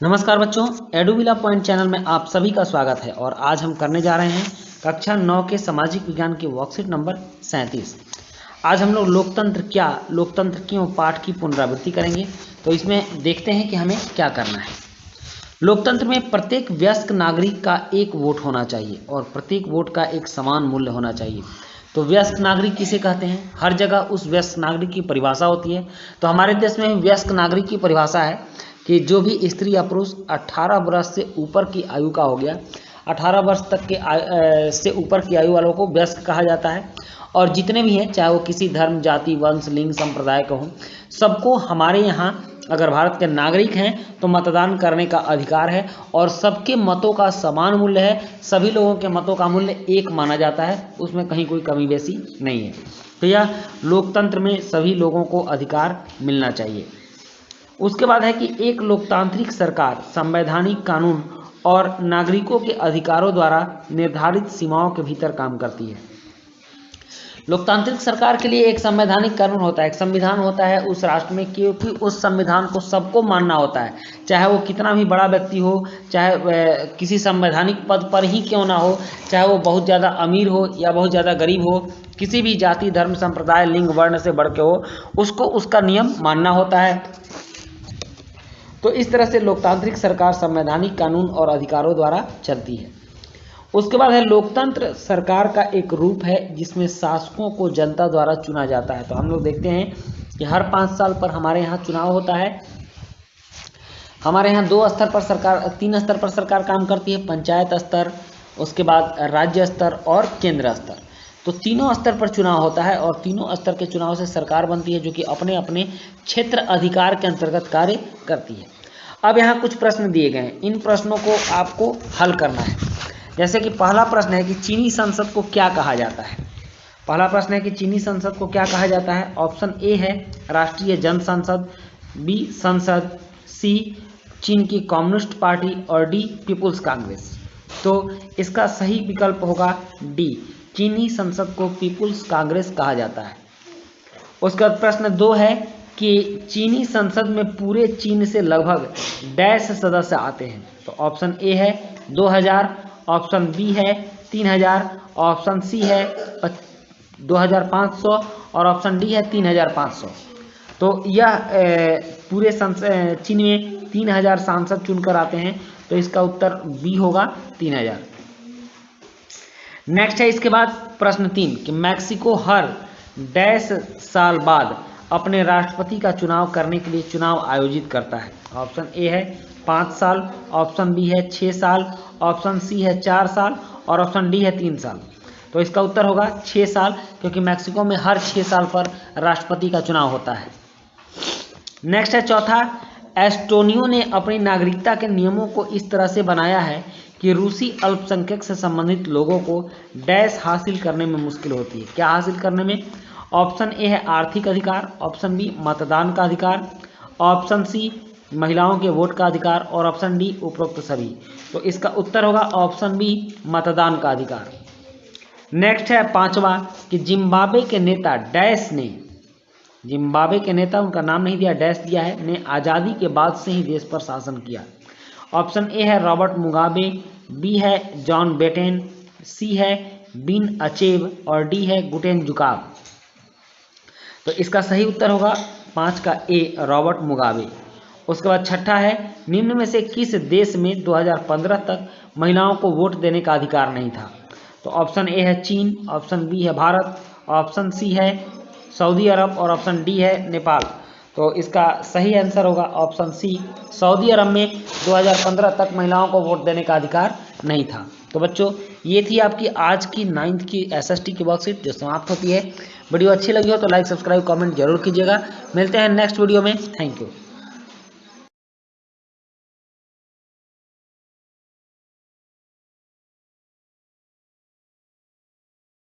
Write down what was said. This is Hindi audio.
नमस्कार बच्चों, एडुविला पॉइंट चैनल में आप सभी का स्वागत है। और आज हम करने जा रहे हैं कक्षा 9 के सामाजिक विज्ञान की वर्कशीट नंबर 37। आज हम लोग लोकतंत्र क्यों पाठ की पुनरावृत्ति करेंगे। तो इसमें देखते हैं कि हमें क्या करना है। लोकतंत्र में प्रत्येक वयस्क नागरिक का एक वोट होना चाहिए और प्रत्येक वोट का एक समान मूल्य होना चाहिए। तो वयस्क नागरिक किसे कहते हैं? हर जगह उस वयस्क नागरिक की परिभाषा होती है। तो हमारे देश में वयस्क नागरिक की परिभाषा है कि जो भी स्त्री या पुरुष 18 वर्ष से ऊपर की आयु का हो गया, 18 वर्ष तक के से ऊपर की आयु वालों को वयस्क कहा जाता है। और जितने भी हैं, चाहे वो किसी धर्म, जाति, वंश, लिंग, संप्रदाय का हो, सबको हमारे यहाँ अगर भारत के नागरिक हैं तो मतदान करने का अधिकार है और सबके मतों का समान मूल्य है। सभी लोगों के मतों का मूल्य एक माना जाता है, उसमें कहीं कोई कमी बेसी नहीं है। तो यह लोकतंत्र में सभी लोगों को अधिकार मिलना चाहिए। उसके बाद है कि एक लोकतांत्रिक सरकार संवैधानिक कानून और नागरिकों के अधिकारों द्वारा निर्धारित सीमाओं के भीतर काम करती है। लोकतांत्रिक सरकार के लिए एक संवैधानिक कानून होता है, एक संविधान होता है उस राष्ट्र में, क्योंकि उस संविधान को सबको मानना होता है, चाहे वो कितना भी बड़ा व्यक्ति हो, चाहे किसी संवैधानिक पद पर ही क्यों ना हो, चाहे वो बहुत ज़्यादा अमीर हो या बहुत ज़्यादा गरीब हो, किसी भी जाति, धर्म, संप्रदाय, लिंग, वर्ण से बढ़ के हो, उसको उसका नियम मानना होता है। तो इस तरह से लोकतांत्रिक सरकार संवैधानिक कानून और अधिकारों द्वारा चलती है। उसके बाद है लोकतंत्र सरकार का एक रूप है जिसमें शासकों को जनता द्वारा चुना जाता है। तो हम लोग देखते हैं कि हर 5 साल पर हमारे यहाँ चुनाव होता है। हमारे यहाँ 3 स्तर पर सरकार काम करती है, पंचायत स्तर, उसके बाद राज्य स्तर और केंद्र स्तर। तो तीनों स्तर पर चुनाव होता है और तीनों स्तर के चुनाव से सरकार बनती है जो कि अपने अपने क्षेत्र अधिकार के अंतर्गत कार्य करती है। अब यहाँ कुछ प्रश्न दिए गए हैं, इन प्रश्नों को आपको हल करना है। जैसे कि पहला प्रश्न है कि चीनी संसद को क्या कहा जाता है। पहला प्रश्न है कि चीनी संसद को क्या कहा जाता है। ऑप्शन ए है राष्ट्रीय जन संसद, बी संसद, सी चीन की कम्युनिस्ट पार्टी और डी पीपुल्स कांग्रेस। तो इसका सही विकल्प होगा डी, चीनी संसद को पीपुल्स कांग्रेस कहा जाता है। उसका प्रश्न 2 है कि चीनी संसद में पूरे चीन से लगभग डैश सदस्य आते हैं। तो ऑप्शन ए है 2000, ऑप्शन बी है 3000, ऑप्शन सी है 2500 और ऑप्शन डी है 3500। तो यह पूरे चीन में 3000 सांसद चुनकर आते हैं। तो इसका उत्तर बी होगा 3000। नेक्स्ट है इसके बाद प्रश्न 3 कि मैक्सिको हर डैश साल बाद अपने राष्ट्रपति का चुनाव करने के लिए चुनाव आयोजित करता है। ऑप्शन ए है 5 साल, ऑप्शन बी है 6 साल, ऑप्शन सी है 4 साल और ऑप्शन डी है 3 साल। तो इसका उत्तर होगा 6 साल, क्योंकि मैक्सिको में हर 6 साल पर राष्ट्रपति का चुनाव होता है। नेक्स्ट है चौथा, एस्टोनियो ने अपनी नागरिकता के नियमों को इस तरह से बनाया है कि रूसी अल्पसंख्यक से संबंधित लोगों को डैश हासिल करने में मुश्किल होती है। क्या हासिल करने में? ऑप्शन ए है आर्थिक अधिकार, ऑप्शन बी मतदान का अधिकार, ऑप्शन सी महिलाओं के वोट का अधिकार और ऑप्शन डी उपरोक्त सभी। तो इसका उत्तर होगा ऑप्शन बी मतदान का अधिकार। नेक्स्ट है पांचवा कि जिम्बाब्वे के नेता डैश ने, जिम्बाब्वे के नेता, उनका नाम नहीं दिया, डैश दिया है, ने आज़ादी के बाद से ही देश पर शासन किया। ऑप्शन ए है रॉबर्ट मुगाबे, बी है जॉन बेटेन, सी है बिन अचेब और डी है गुटेन जुकाब। तो इसका सही उत्तर होगा 5 का ए, रॉबर्ट मुगाबे। उसके बाद छठा है निम्न में से किस देश में 2015 तक महिलाओं को वोट देने का अधिकार नहीं था। तो ऑप्शन ए है चीन, ऑप्शन बी है भारत, ऑप्शन सी है सऊदी अरब और ऑप्शन डी है नेपाल। तो इसका सही आंसर होगा ऑप्शन सी, सऊदी अरब में 2015 तक महिलाओं को वोट देने का अधिकार नहीं था। तो बच्चों, ये थी आपकी आज की 9th की SST की वर्कशीट जो समाप्त होती है। वीडियो अच्छी लगी हो तो लाइक, सब्सक्राइब, कमेंट जरूर कीजिएगा। मिलते हैं नेक्स्ट वीडियो में। Thank you.